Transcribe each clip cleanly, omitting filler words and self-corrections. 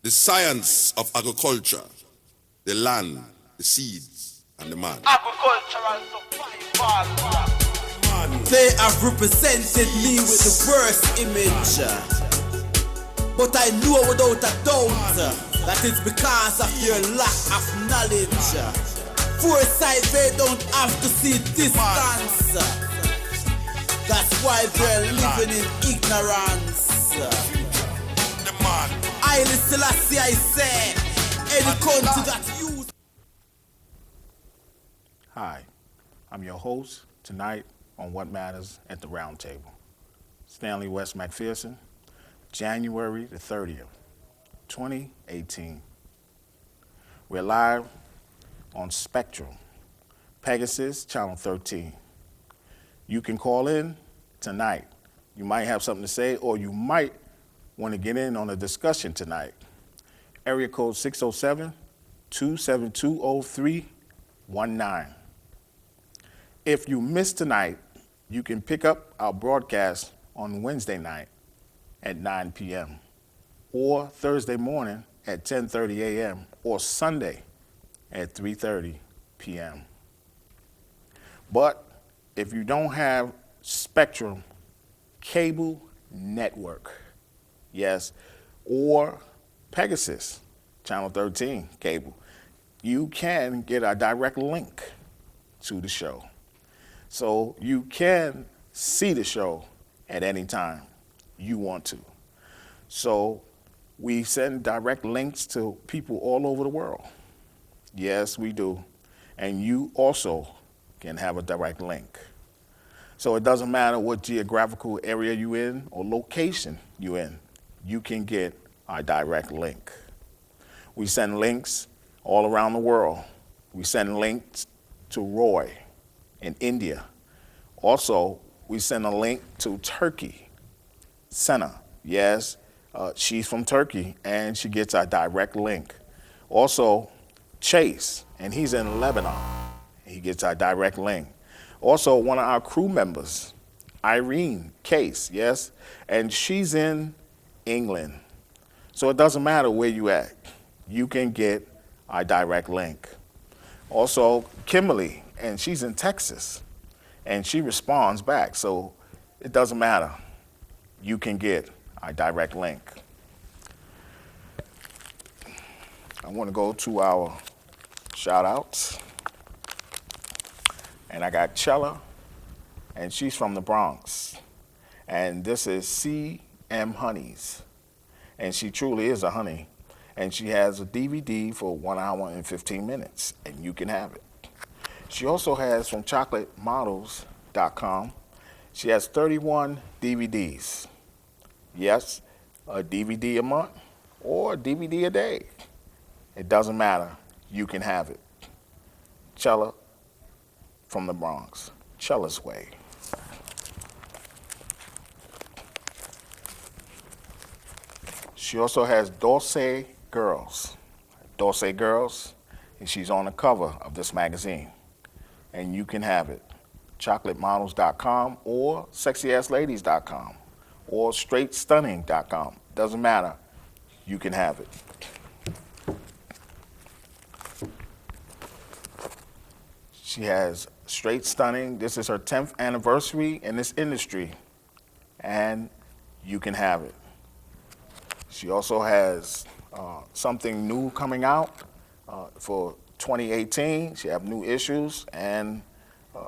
The science of agriculture, the land, the seeds, and the man. Agricultural survival. They have represented me with the worst image, but I know without a doubt that it's because of your lack of knowledge. Foresight, they don't have to see distance. That's why they're living in ignorance. I Selassie, I say, any country that use. Hi, I'm your host tonight on What Matters at the Roundtable. Stanley West McPherson, January the 30th, 2018. We're live on Spectrum, Pegasus, Channel 13. You can call in tonight. You might have something to say, or you might want to get in on a discussion tonight. Area code 607-272-0319. If you missed tonight, you can pick up our broadcast on Wednesday night at 9 p.m. or Thursday morning at 10:30 a.m. or Sunday at 3:30 p.m. But if you don't have Spectrum Cable Network, yes, or Pegasus Channel 13 cable, you can get a direct link to the show. So you can see the show at any time you want to. So we send direct links to people all over the world. Yes, we do. And you also can have a direct link. So it doesn't matter what geographical area you're in or location you're in, you can get a direct link. We send links all around the world. We send links to Roy in India. Also, we send a link to Turkey. Senna, yes, she's from Turkey, and she gets a direct link. Also, Chase, and he's in Lebanon. He gets a direct link. Also, one of our crew members, Irene Case, yes, and she's in England. So it doesn't matter where you at. You can get a direct link. Also, Kimberly, and she's in Texas, and she responds back. So it doesn't matter. You can get a direct link. I want to go to our shout outs. And I got Chela, and she's from the Bronx. And this is CM Honeys. And she truly is a honey. And she has a DVD for 1 hour and 15 minutes, and you can have it. She also has from chocolatemodels.com. She has 31 DVDs. Yes, a DVD a month or a DVD a day. It doesn't matter. You can have it. Chela from the Bronx, Chelasway. She also has Dulce Girls, and she's on the cover of this magazine, and you can have it. ChocolateModels.com or SexyAssLadies.com or StraightStunning.com. Doesn't matter. You can have it. She has Straight Stunning. This is her 10th anniversary in this industry, and you can have it. She also has something new coming out for 2018. She have new issues, and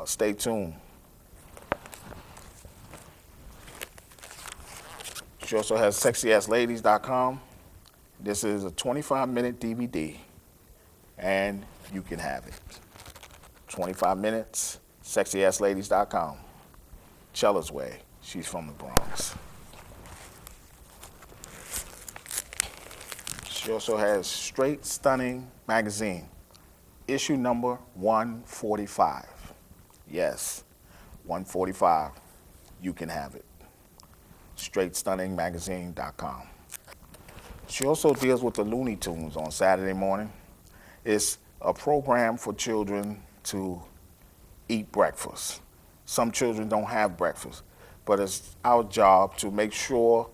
stay tuned. She also has SexyAssLadies.com. This is a 25-minute DVD, and you can have it. 25 minutes, SexyAssLadies.com. Chelasway, she's from the Bronx. She also has Straight Stunning magazine, issue number 145. Yes, 145. You can have it. StraightStunningMagazine.com. She also deals with the Looney Tunes on Saturday morning. It's a program for children to eat breakfast. Some children don't have breakfast, but it's our job to make sure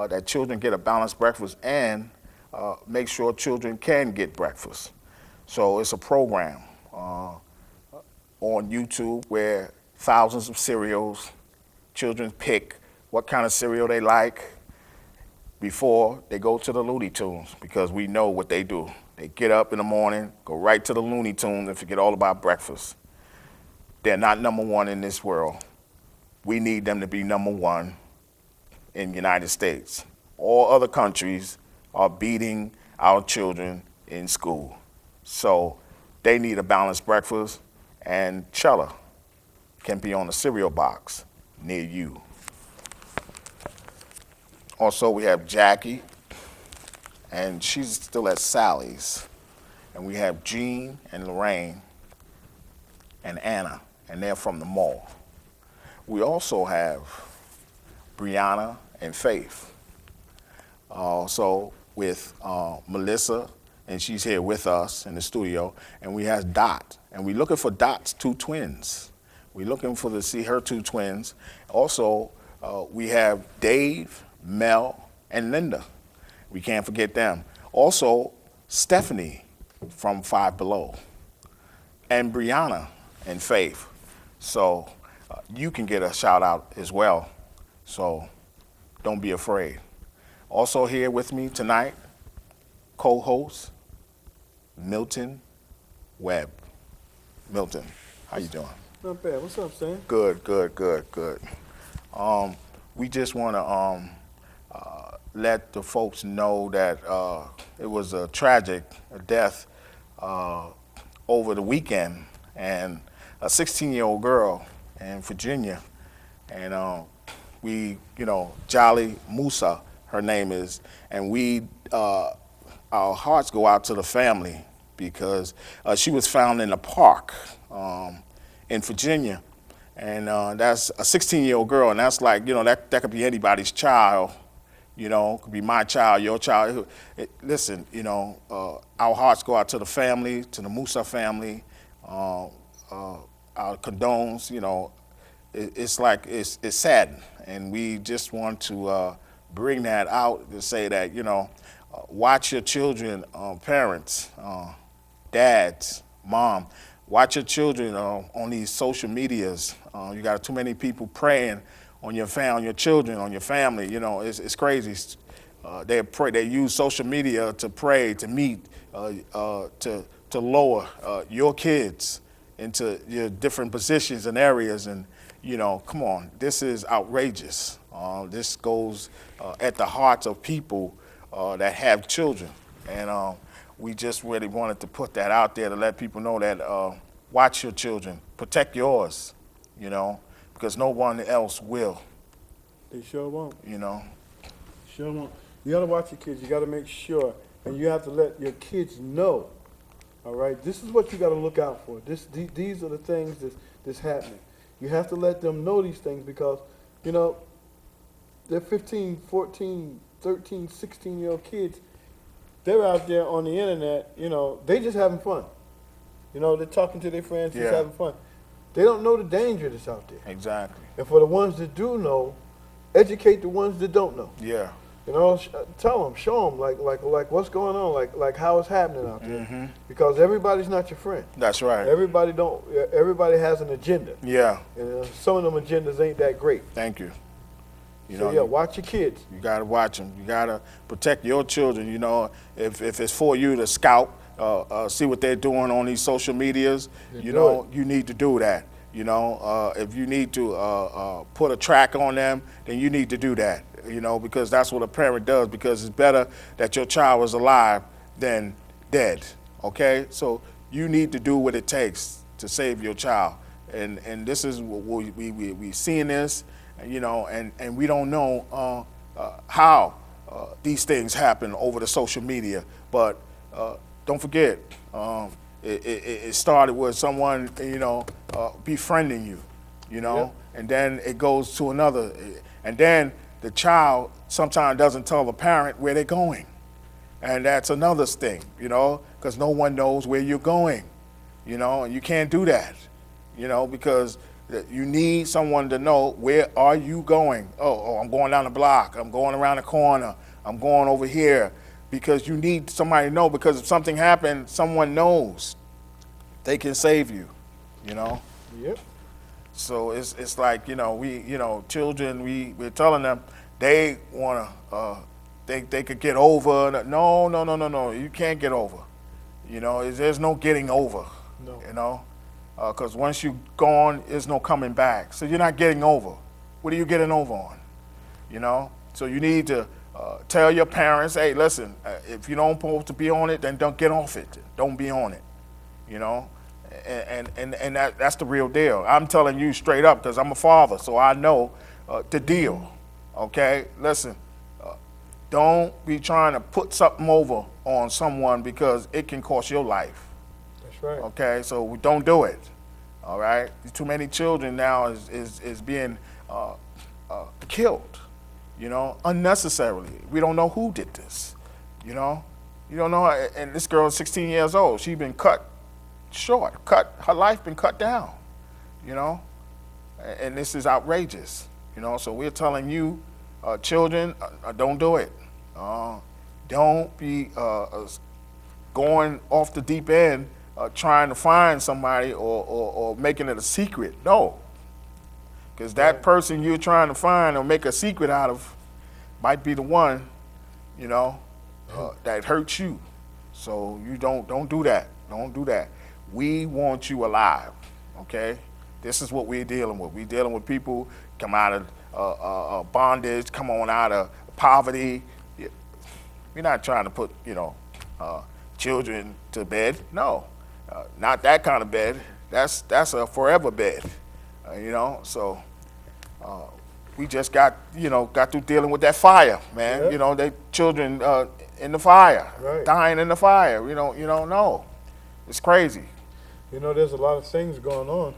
that children get a balanced breakfast and make sure children can get breakfast. So it's a program on YouTube where thousands of cereals, children pick what kind of cereal they like before they go to the Looney Tunes, because we know what they do. They get up in the morning, go right to the Looney Tunes and forget all about breakfast. They're not number one in this world. We need them to be number one in the United States. All other countries are beating our children in school. So they need a balanced breakfast, and Chela can be on the cereal box near you. Also, we have Jackie, and she's still at Sally's. And we have Jean and Lorraine and Anna, and they're from the mall. We also have Brieanna and Faith. Also with Melissa, and she's here with us in the studio. And we have Dot, and we're looking for Dot's two twins. We're looking to see her two twins. Also, we have Dave, Mel, and Linda. We can't forget them. Also, Stephaine from Five Below, and Brieanna and Faith. So you can get a shout out as well. So don't be afraid. Also here with me tonight, co-host Milton Webb. Milton, how you doing? Not bad. What's up, Stan? Good. We just want to let the folks know that it was a tragic death over the weekend, and a 16-year-old girl in Virginia, and Jolly Musa, her name is, and our hearts go out to the family, because she was found in a park in Virginia, and that's a 16-year-old girl, and that's like, that could be anybody's child, could be my child, your child. Listen, our hearts go out to the family, to the Musa family, our condones, it's sad, and we just want to bring that out to say that, watch your children, parents, dads, mom, watch your children on these social medias. You got too many people praying on your children, on your family. It's crazy. They use social media to pray, to meet, to lower your kids into your different positions and areas. And come on, this is outrageous. This goes at the hearts of people that have children, and we just really wanted to put that out there to let people know that watch your children, protect yours, because no one else will. They sure won't. Sure won't. You gotta watch your kids. You gotta make sure, and you have to let your kids know. All right, this is what you gotta look out for. These are the things that's happening. You have to let them know these things, because they're 15, 14, 13, 16-year-old kids. They're out there on the internet. They just having fun. They're talking to their friends, just having fun. They don't know the danger that's out there. Exactly. And for the ones that do know, educate the ones that don't know. Yeah. Tell them, show them, like what's going on, like how it's happening out there. Mm-hmm. Because everybody's not your friend. That's right. Everybody has an agenda. Yeah. And some of them agendas ain't that great. Thank you. Watch your kids. You gotta watch them. You gotta protect your children. If it's for you to scout, see what they're doing on these social medias, you need to do that. If you need to put a track on them, then you need to do that. Because that's what a parent does. Because it's better that your child was alive than dead. Okay, so you need to do what it takes to save your child. And this is what we seeing this. And we don't know how these things happen over the social media, but don't forget, it started with someone, befriending you, Yep. and then it goes to another, and then the child sometimes doesn't tell the parent where they're going, and that's another thing, because no one knows where you're going, and you can't do that, because you need someone to know, where are you going? Oh, I'm going down the block. I'm going around the corner. I'm going over here. because you need somebody to know, because if something happens, someone knows they can save you, you know? Yep. So it's like, children, we're telling them they want to, they could get over. No, you can't get over. There's no getting over, No. because once you're gone, there's no coming back. So you're not getting over. What are you getting over on? So you need to tell your parents, hey, listen, if you don't supposed to be on it, then don't get off it. Don't be on it, And that's the real deal. I'm telling you straight up because I'm a father, so I know the deal, okay? Listen, don't be trying to put something over on someone because it can cost your life. That's right. Okay, so don't do it, all right? Too many children now is being killed, unnecessarily. We don't know who did this, You don't know, and this girl is 16 years old. She's been cut short, her life been cut down, and this is outrageous, so we're telling you, children, don't do it. Don't be going off the deep end, trying to find somebody or making it a secret. No, because that person you're trying to find or make a secret out of might be the one, that hurts you. So you don't do that. Don't do that. We want you alive, okay? This is what we're dealing with. We're dealing with people come out of bondage, come on out of poverty. We're not trying to put, children to bed. No, not that kind of bed. That's a forever bed, So we just got through dealing with that fire, man. Yeah. They children in the fire, Right. dying in the fire. You don't know. It's crazy. There's a lot of things going on,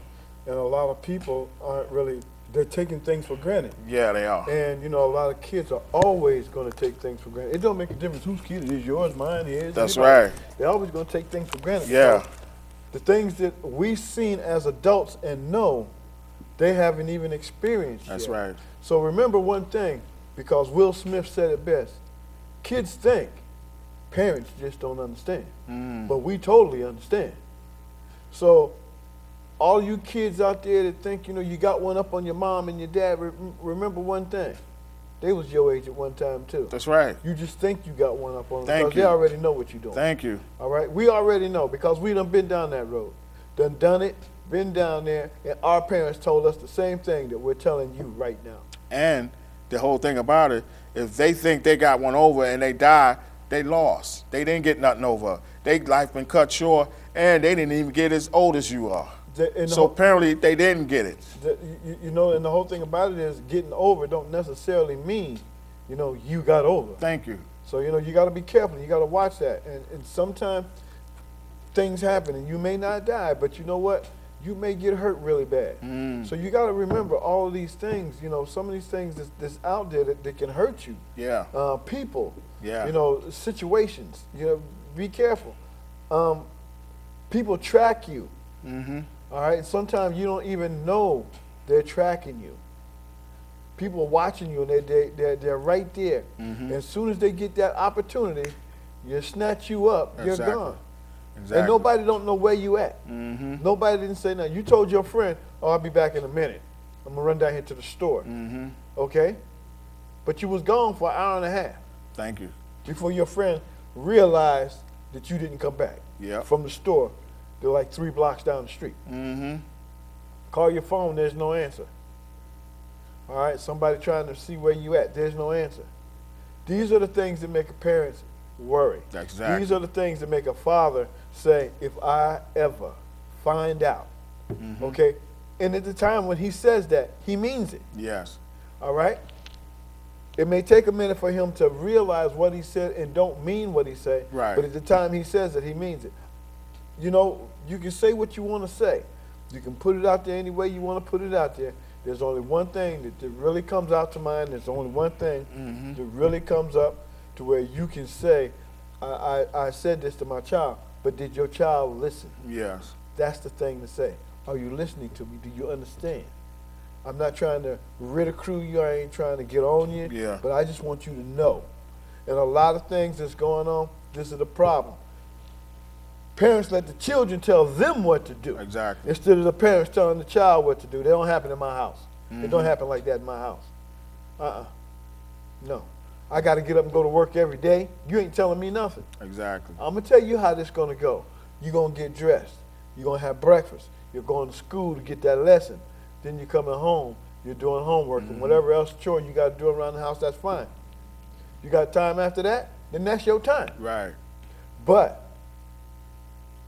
and a lot of people aren't really, they're taking things for granted. Yeah, they are. And, a lot of kids are always going to take things for granted. It don't make a difference whose kid it is, yours, mine, his. That's anybody. right. They're always going to take things for granted. Yeah. because the things that we've seen as adults and know, they haven't even experienced That's yet. right. So remember one thing, because Will Smith said it best. Kids think, parents just don't understand. But we totally understand. So all you kids out there that think, you got one up on your mom and your dad, remember one thing. They was your age at one time too. That's right. You just think you got one up on them Thank because you. they already know what you're doing. Thank you. All right? We already know because we done been down that road. Done it, been down there, and our parents told us the same thing that we're telling you right now. And the whole thing about it, if they think they got one over and they die, they lost. They didn't get nothing over. Their life been cut short, and they didn't even get as old as you are. So apparently they didn't get it. And the whole thing about it is getting over don't necessarily mean, you got over. Thank you. So, you got to be careful. You got to watch that. And sometimes things happen, and you may not die, but you know what? You may get hurt really bad. So you got to remember all of these things, some of these things that's out there that can hurt you. Yeah. People. Yeah. Situations. Be careful. People track you. All right? Sometimes you don't even know they're tracking you. People are watching you, and they're right there. And as soon as they get that opportunity, you snatch you up, you're Exactly. gone. Exactly. And nobody don't know where you at. Nobody didn't say nothing. You told your friend, I'll be back in a minute. I'm going to run down here to the store. Okay? But you was gone for an hour and a half Thank you. before your friend realized that you didn't come back Yep. from the store. They're like 3 blocks down the street. Call your phone, there's no answer. All right? Somebody trying to see where you at, there's no answer. These are the things that make a parent worry. Exactly. These are the things that make a father say, if I ever find out, okay? And at the time when he says that, he means it, Yes. all right? It may take a minute for him to realize what he said and don't mean what he said, Right. but at the time he says it, he means it. You can say what you want to say. You can put it out there any way you want to put it out there. There's only one thing that really comes out to mind. There's only one thing that really comes up to where you can say, I said this to my child, but did your child listen? Yes. That's the thing to say. Are you listening to me? Do you understand? I'm not trying to ridicule you. I ain't trying to get on you. Yeah. But I just want you to know. And a lot of things that's going on, this is the problem. Parents let the children tell them what to do. Exactly. Instead of the parents telling the child what to do. They don't happen in my house. It don't happen like that in my house. No. I got to get up and go to work every day. You ain't telling me nothing. Exactly. I'm going to tell you how this going to go. You're going to get dressed. You're going to have breakfast. You're going to school to get that lesson. Then you're coming home. You're doing homework and whatever else chore you got to do around the house, that's fine. You got time after that, then that's your time. Right. But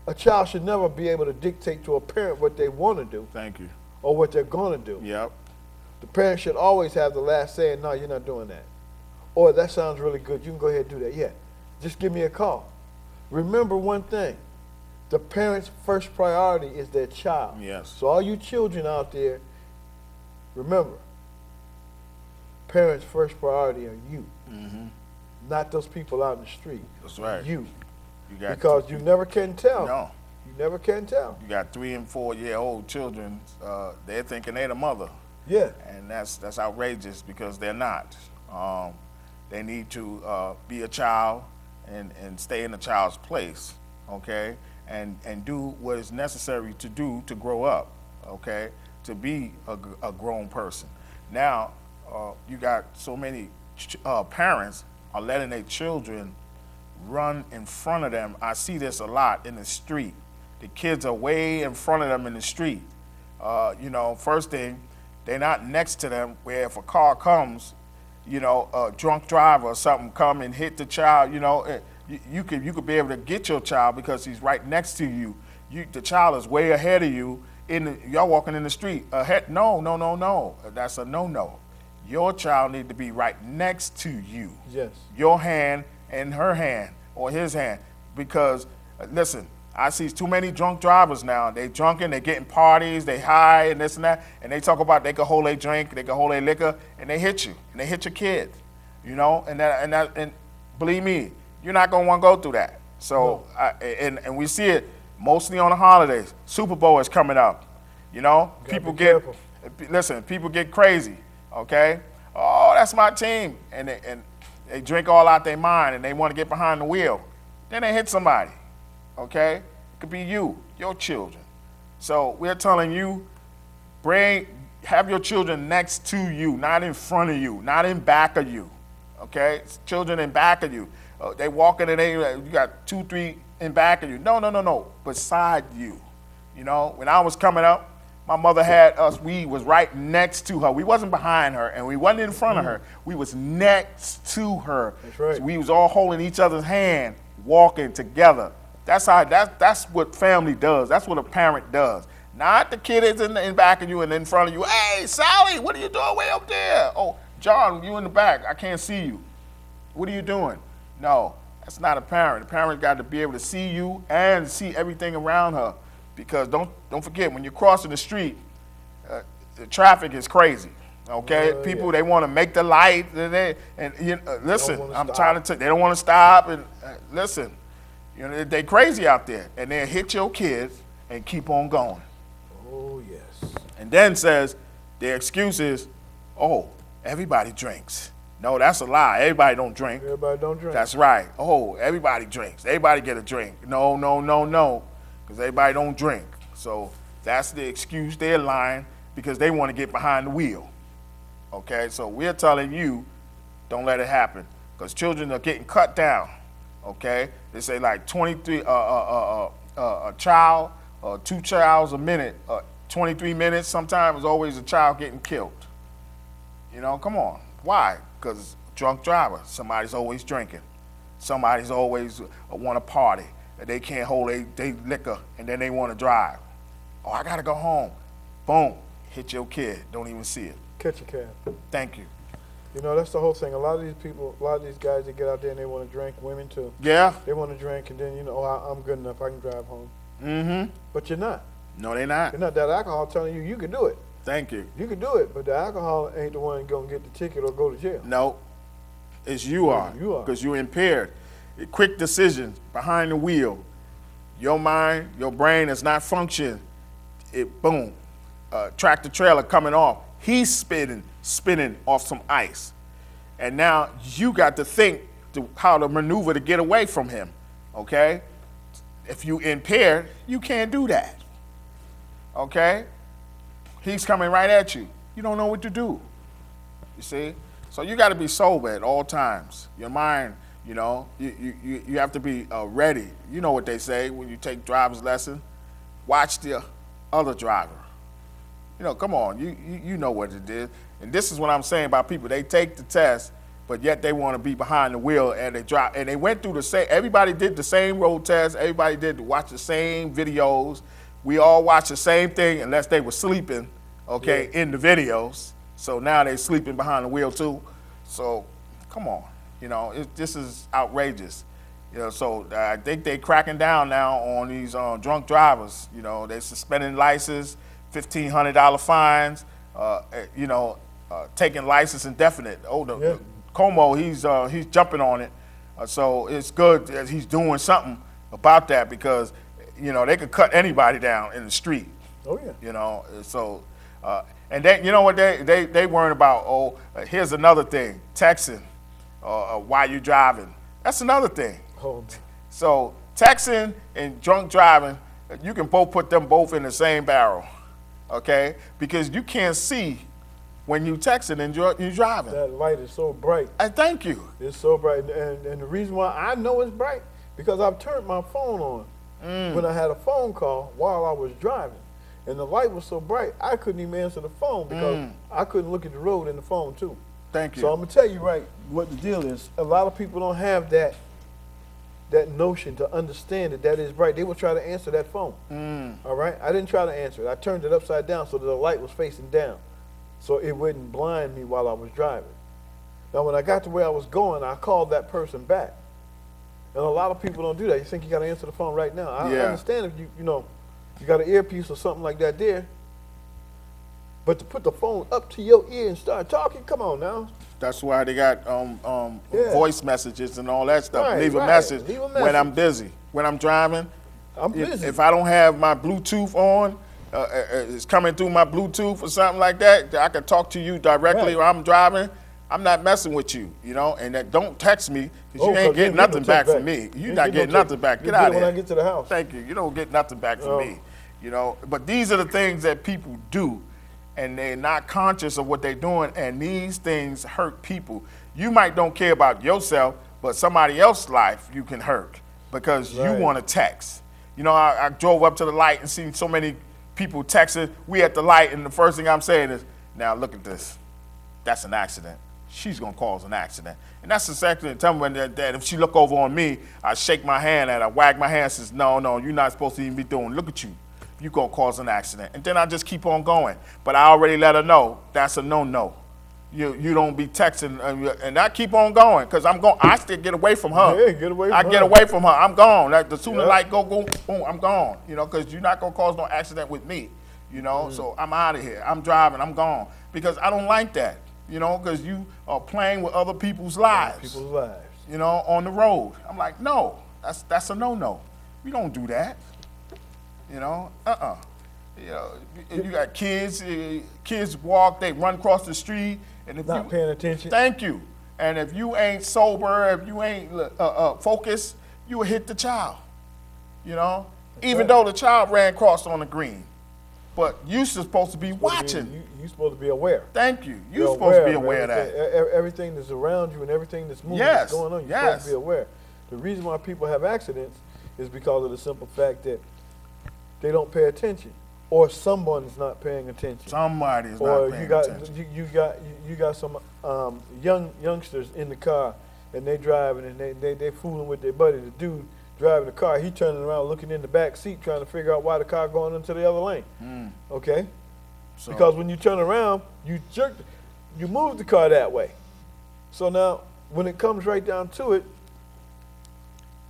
a child should never be able to dictate to a parent what they want to do. Thank you. Or what they're going to do. Yep. The parent should always have the last say, no, you're not doing that. Or that sounds really good. You can go ahead and do that. Yeah. Just give me a call. Remember one thing. The parent's first priority is their child. Yes. So all you children out there, remember, parents' first priority are you. Not those people out in the street. That's right. You. got Because you never can tell. No. You never can tell. You got 3 and 4 year old children. They're thinking they're the mother. Yeah. And that's outrageous because they're not. They need to be a child and stay in the child's place, okay? And do what is necessary to do to grow up, okay? To be a grown person. Now, you got so many parents are letting their children run in front of them. I see this a lot in the street. The kids are way in front of them in the street. First thing, they're not next to them where if a car comes, a drunk driver or something come and hit the child, you could be able to get your child because he's right next to you. The child is way ahead of you. Y'all walking in the street ahead. No. That's a no. Your child need to be right next to you. Yes. Your hand and her hand or his hand. Because, listen, I see too many drunk drivers now. They drunken, they getting parties, they high and this and that, and they talk about they can hold their drink, they can hold their liquor, and they hit you, and they hit your kid, and believe me, you're not gonna want to go through that. So, and we see it mostly on the holidays. Super Bowl is coming up, people get crazy, okay? Oh, that's my team, and they drink all out their mind, and they want to get behind the wheel, then they hit somebody. Okay? It could be you, your children. So we're telling you, have your children next to you, not in front of you, not in back of you. Okay? It's children in back of you. They walking and you got 2, 3 in back of you. No. Beside you. When I was coming up, my mother had us, we was right next to her. We wasn't behind her and we wasn't in front of her. We was next to her. That's right. So we was all holding each other's hand, walking together. That's what family does. That's what a parent does. Not the kid is in back of you and in front of you. Hey, Sally, what are you doing way up there? Oh, John, you in the back. I can't see you. What are you doing? No, that's not a parent. A parent got to be able to see you and see everything around her. Because don't forget, when you're crossing the street, the traffic is crazy. Okay, people they want to make the light listen. I'm trying to. They don't want to stop and listen. They crazy out there, and they'll hit your kids and keep on going. Oh, yes. And then says, their excuse is, oh, everybody drinks. No, that's a lie. Everybody don't drink. Everybody don't drink. That's right. Oh, everybody drinks. Everybody get a drink. No, because everybody don't drink. So that's the excuse. They're lying because they want to get behind the wheel. Okay, so we're telling you, don't let it happen because children are getting cut down. Okay, they say like 23 a child, 2 childs a minute, 23 minutes. Sometimes there's always a child getting killed. Come on. Why? Because drunk driver. Somebody's always drinking. Somebody's always want to party. They can't hold they liquor and then they want to drive. Oh, I gotta go home. Boom, hit your kid. Don't even see it. Catch a cab. Thank you. That's the whole thing. A lot of these people, a lot of these guys that get out there and they want to drink, women too. Yeah. They want to drink and then, I'm good enough. I can drive home. Mm-hmm. But you're not. No, they're not. You're not. That alcohol telling you can do it. Thank you. You can do it, but the alcohol ain't the one going to get the ticket or go to jail. No. It's you are. You are. Because you're impaired. Quick decisions behind the wheel. Your mind, your brain is not functioning. Boom. Tractor trailer coming off. He's spinning off some ice. And now you got to think how to maneuver to get away from him, okay? If you impaired, you can't do that, okay? He's coming right at you. You don't know what to do, you see? So you got to be sober at all times. Your mind, you know, you have to be ready. You know what they say when you take driver's lesson? Watch the other driver. You know, come on, you know what it is. And this is what I'm saying about people. They take the test, but yet they want to be behind the wheel and they drive. And they went through the same, everybody did the same road test. Everybody did watch the same videos. We all watched the same thing unless they were sleeping, okay, in the videos. So now they're sleeping behind the wheel too. So come on, you know, this is outrageous. You know, so I think they're cracking down now on these drunk drivers. You know, they're suspending license, $1,500 fines, you know, taking license indefinite. Como, he's jumping on it. So it's good that he's doing something about that because, you know, they could cut anybody down in the street. Oh, yeah. You know, so, and then, you know what, they worrying about, here's another thing, texting while you're driving. That's another thing. Oh. So texting and drunk driving, you can put them both in the same barrel, okay? Because you can't see when you texting and you're driving. That light is so bright. Thank you. It's so bright, and the reason why I know it's bright, because I've turned my phone on when I had a phone call while I was driving. And the light was so bright, I couldn't even answer the phone because I couldn't look at the road in the phone too. Thank you. So I'm gonna tell you right what the deal is. A lot of people don't have that notion to understand that is bright. They will try to answer that phone. All right? I didn't try to answer it. I turned it upside down so that the light was facing down so it wouldn't blind me while I was driving. Now, when I got to where I was going, I called that person back. And a lot of people don't do that. You think you got to answer the phone right now. I understand if you know, you got an earpiece or something like that there. But to put the phone up to your ear and start talking, come on now. That's why they got voice messages and all that stuff. Right, Leave a message when I'm busy. When I'm driving, I'm busy. If I don't have my Bluetooth on, it's coming through my Bluetooth or something like that, I can talk to you directly while I'm driving. I'm not messing with you, you know, and that don't text me because you ain't getting nothing back from me. You're not getting nothing back. Get out of here. When I get to the house. Thank you. You don't get nothing back from me, you know. But these are the things that people do, and they're not conscious of what they're doing, and these things hurt people. You might don't care about yourself, but somebody else's life you can hurt because you want to text. You know, I drove up to the light and seen so many people texting. We at the light, and the first thing I'm saying is, now look at this. That's an accident. She's going to cause an accident. And that's exactly tell me that if she look over on me, I shake my hand at her, wag my hand, says, no, you're not supposed to even be doing. Look at you. You're going to cause an accident. And then I just keep on going. But I already let her know that's a no-no. You don't be texting. And I keep on going because I still get away from her. Yeah, get away from her. Get away from her. I'm gone. The sooner the light go, boom, I'm gone. You know, because you're not going to cause no accident with me. You know, so I'm out of here. I'm driving. I'm gone. Because I don't like that. You know, because you are playing with other people's lives. You know, on the road. I'm like, no, that's a no-no. We don't do that. You know, You know, you got kids. Kids walk, they run across the street, and if not paying attention. Thank you. And if you ain't sober, if you ain't focused, you will hit the child. You know, even though the child ran across on the green. But you're supposed to be watching. You're supposed to be aware. Thank you. You're supposed to be aware of that. Everything that's around you and everything that's moving, that's going on, you're supposed to be aware. The reason why people have accidents is because of the simple fact that they don't pay attention, or someone's not paying attention. Somebody is not paying attention. You got some youngsters in the car, and they driving, and they fooling with their buddy. The dude driving the car, he turning around looking in the back seat trying to figure out why the car going into the other lane. Okay? So, because when you turn around, you move the car that way. So now, when it comes right down to it,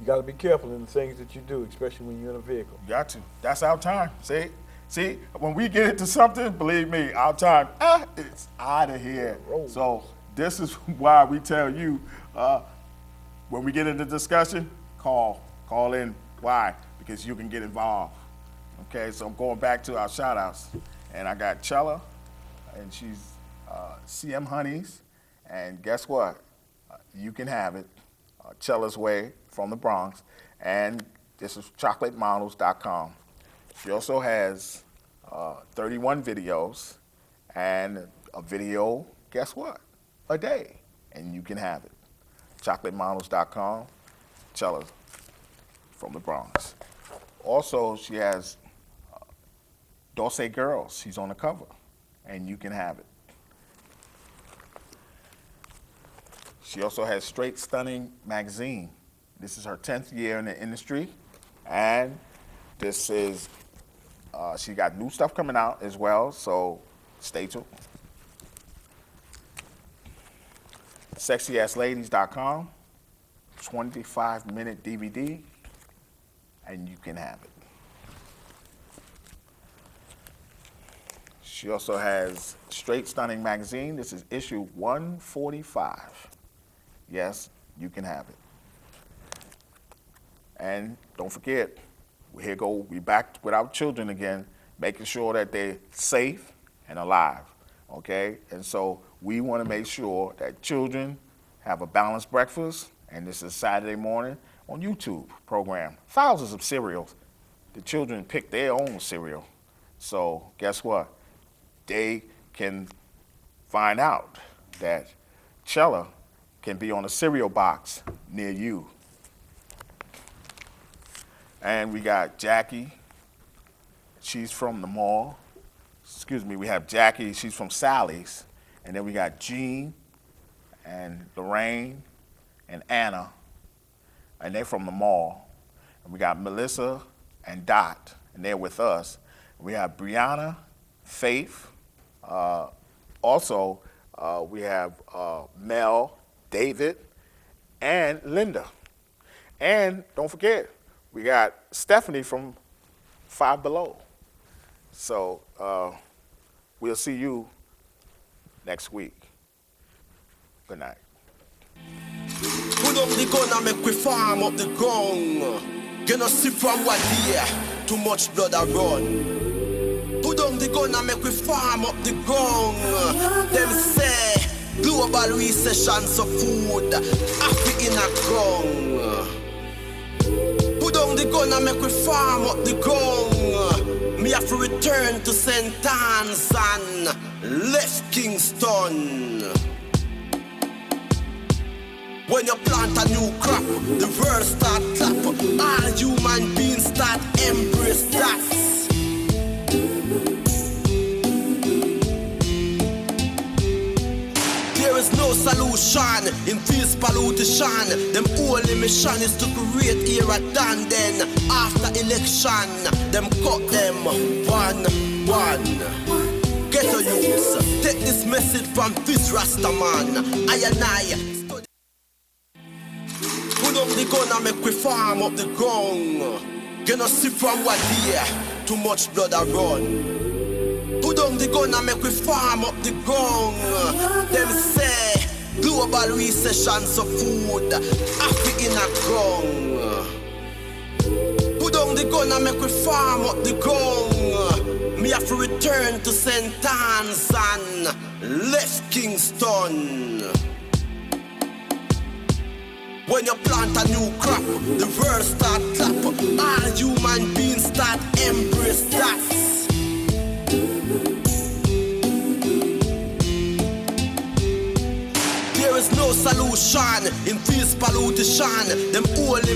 you got to be careful in the things that you do, especially when you're in a vehicle. You got to. That's our time. See, when we get into something, believe me, our time, it's out of here. So this is why we tell you, when we get into discussion, call in. Why? Because you can get involved. Okay, so I'm going back to our shout outs. And I got Chela, and she's CM Honeys. And guess what? You can have it. Chelasway from the Bronx, and this is chocolatemodels.com. She also has 31 videos, and a video, guess what? A day, and you can have it. chocolatemodels.com, Chela from the Bronx. Also, she has Dulce Girls. She's on the cover, and you can have it. She also has Straight Stunning magazine. This is her 10th year in the industry, and this is, she got new stuff coming out as well, so stay tuned. SexyAssLadies.com, 25-minute DVD, and you can have it. She also has Straight Stunning magazine. This is issue 145. Yes, you can have it. And don't forget, we're back with our children again, making sure that they're safe and alive, okay? And so we want to make sure that children have a balanced breakfast, and this is Saturday morning on YouTube program. Thousands of cereals. The children pick their own cereal. So guess what? They can find out that Chela can be on a cereal box near you. And we got Jackie. She's from the mall. Excuse me, we have Jackie, she's from Sally's. And then we got Jean and Lorraine and Anna, and they're from the mall. And we got Melissa and Dot, and they're with us. We have Brieanna, Faith. Also, we have Mel, David, and Linda. And don't forget, we got Stephaine from Five Below. So we'll see you next week. Good night. Put up the gun and make we farm up the ground. Get no see from what here, too much blood a run. Put down the gun and make we farm up the ground. Them say global recession so food Africa in a ground. Put down the gun and make we farm up the ground. Me have to return to St. Anne's and left Kingston. When you plant a new crop, the world start clap. All human beings start embrace that. There is no solution in this pollution. Them only mission is to create era done. Then after election, them cut them one. Get a youth, take this message from this Rasta man. I and I. Put up the gun and make we farm up the ground. Get no see from what here, too much blood a run. Put down the gun and make we farm up the ground. Them say global recession so food Africa in a ground. Put down the gun and make we farm up the ground. Me have to return to St. Anne's and left Kingston. When you plant a new crop, the world start clap. All human beings start embrace that. There is no solution in this pollution. Them only